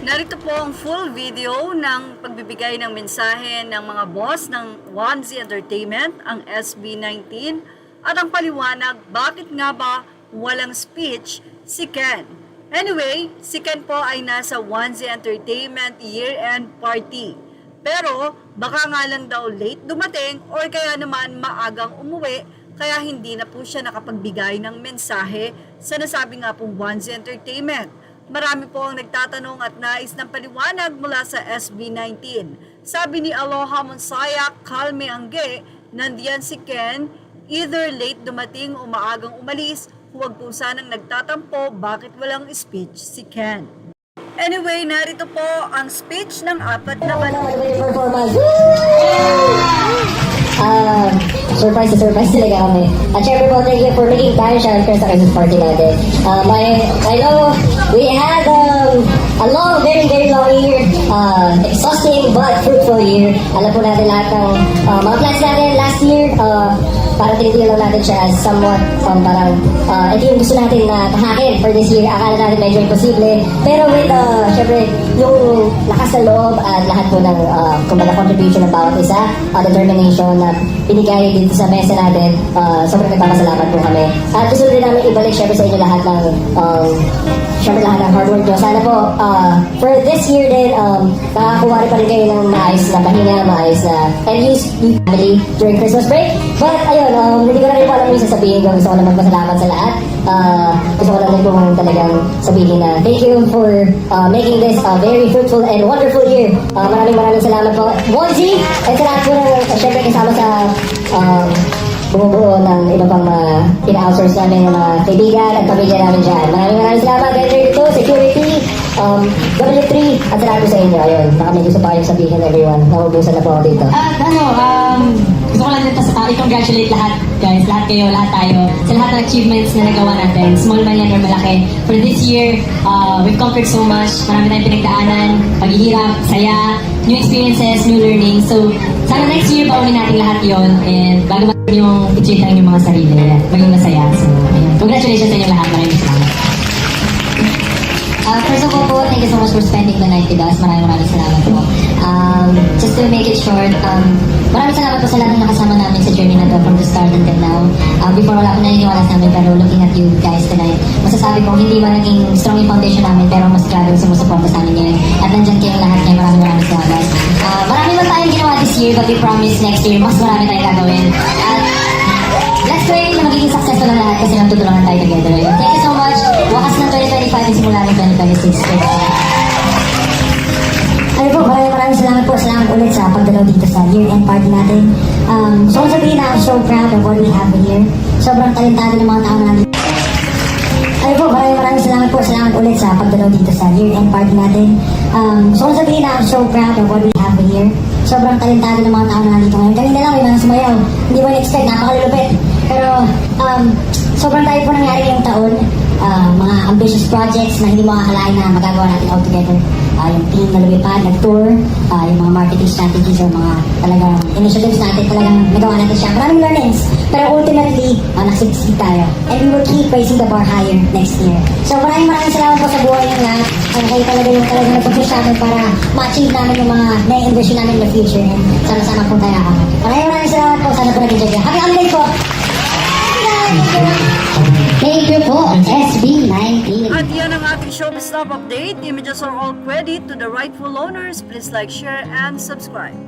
Narito po ang full video ng pagbibigay ng mensahe ng mga boss ng Onesie Entertainment, ang SB19, at ang paliwanag bakit nga ba walang speech si Ken. Anyway, si Ken po ay nasa Onesie Entertainment year-end party. Pero baka nga lang daw late dumating or kaya naman maagang umuwi, kaya hindi na po siya nakapagbigay ng mensahe sa nasabi nga pong Onesie Entertainment. Marami po ang nagtatanong at nais ng paliwanag mula sa SB19. Sabi ni Aloha Monsaya Calme Angge, nandiyan si Ken, either late dumating o maagang umalis, huwag po sanang nagtatampo bakit walang speech si Ken. Anyway, narito po ang speech ng apat na performance. Surprise talaga kami. At syempre po, thank you for making time siya sa Christmas party natin. I know we had a long, very long year. Exhausting but fruitful year. Alam po natin lahat ng mga plans natin last year. Parang tinitingnan lang natin siya as somewhat parang ito yung gusto natin na tahakin for this year. Akala natin medyo imposible. Pero with, syempre, yung lakas ng loob at lahat po ng kumbaga contribution ng bawat isa, determination na binigay dito sa mesa natin, sobrang nagpapasalamat po kami. At gusto rin namin ibalik syempre sa inyo lahat ng syempre lahat ng hard work nyo. Sana po, for this year din, nakakuha rin pa rin kayo ng maayos na pahinga, maayos na and use family during Christmas break. But ayun, hindi ko na rin po alam yung sasabihin ko. Gusto ko na magpasalamat sa lahat. Gusto ko na rin po talagang sabihin na thank you for making this a very fruitful and wonderful year. Maraming salamat po, Onesie, at sa lahat po ng syempre kasama sa bumubuo ng iba pang mga ina-outsource namin ng mga kaibigan at pamilya namin dyan. Maraming salamat. Editor 2, security, W3, at sa lahat po sa inyo. Ayun, baka may gusto pa kayong sabihin, everyone. Naubusan na po ako dito. Gusto ko lang din i-congratulate lahat, guys. Lahat kayo, lahat tayo. Sa lahat ng achievements na nagawa natin. Small man yan or malaki. For this year, we've conquered so much. Marami tayong pinagdaanan, paghihirap, saya, new experiences, new learning. So, sana next year, paunin natin lahat yon. And bago yung i-treat lang yung mga sarili, maging masaya. So, ayan. Congratulations sa inyo lahat. Maraming salamat. First of all po, thank you so much for spending the night with us. Maraming salamat po. Just to make it short, maraming salamat po sa lahat ng nakasama namin sa journey na to from the start until now. Before wala ko naniniwala sa amin, pero looking at you guys tonight, masasabi ko hindi man naging strong yung foundation namin, pero mas grabe yung sumusuporta sa amin ngayon. At nandyan kayong lahat ngayon. Maraming salamat. Marami man tayong ginawa this year, but we promise next year, mas marami tayong gagawin. At let's pray na magiging successful ang lahat kasi nagtutulungan tayo together. Thank you so much. Wakas ng 2025 at simula ng 2026. Ay po, maraming salamat po. Salamat ulit sa pagdalaw dito sa year-end party natin. So sabihin na I'm so proud of what we have here. Sobrang talentado ng mga tao natin. Ay po, maraming salamat po. Salamat ulit sa pagdalaw dito sa year-end party natin. So sabihin na I'm so proud of what we have here. Sobrang talentado ng mga tao na nandito ngayon. Kanina lang, may mga sumayaw. Hindi mo na-expect, napakalulupit. Pero, sobrang tayo po nangyari yung taon. Mga ambitious projects na hindi mo akalain na magagawa natin all together. Yung team na lumipad, nag-tour, yung mga marketing strategies or mga talagang initiatives natin, talagang nagawa natin siya. Maraming learnings. Pero ultimately, nagsiksik tayo. And we will keep raising the bar higher next year. So maraming salamat po sa buhay ng lahat. Kayo talaga yung talagang nag-push namin para ma-achieve namin yung mga na-envision namin in the future. And sama-sama po tayo ako. Maraming salamat po. Sana po nag-enjoy kayo. Happy holidays po! Thank you po, SB19. At yan ang ating showbiz love update. Images are all credit to the rightful owners. Please like, share, and subscribe.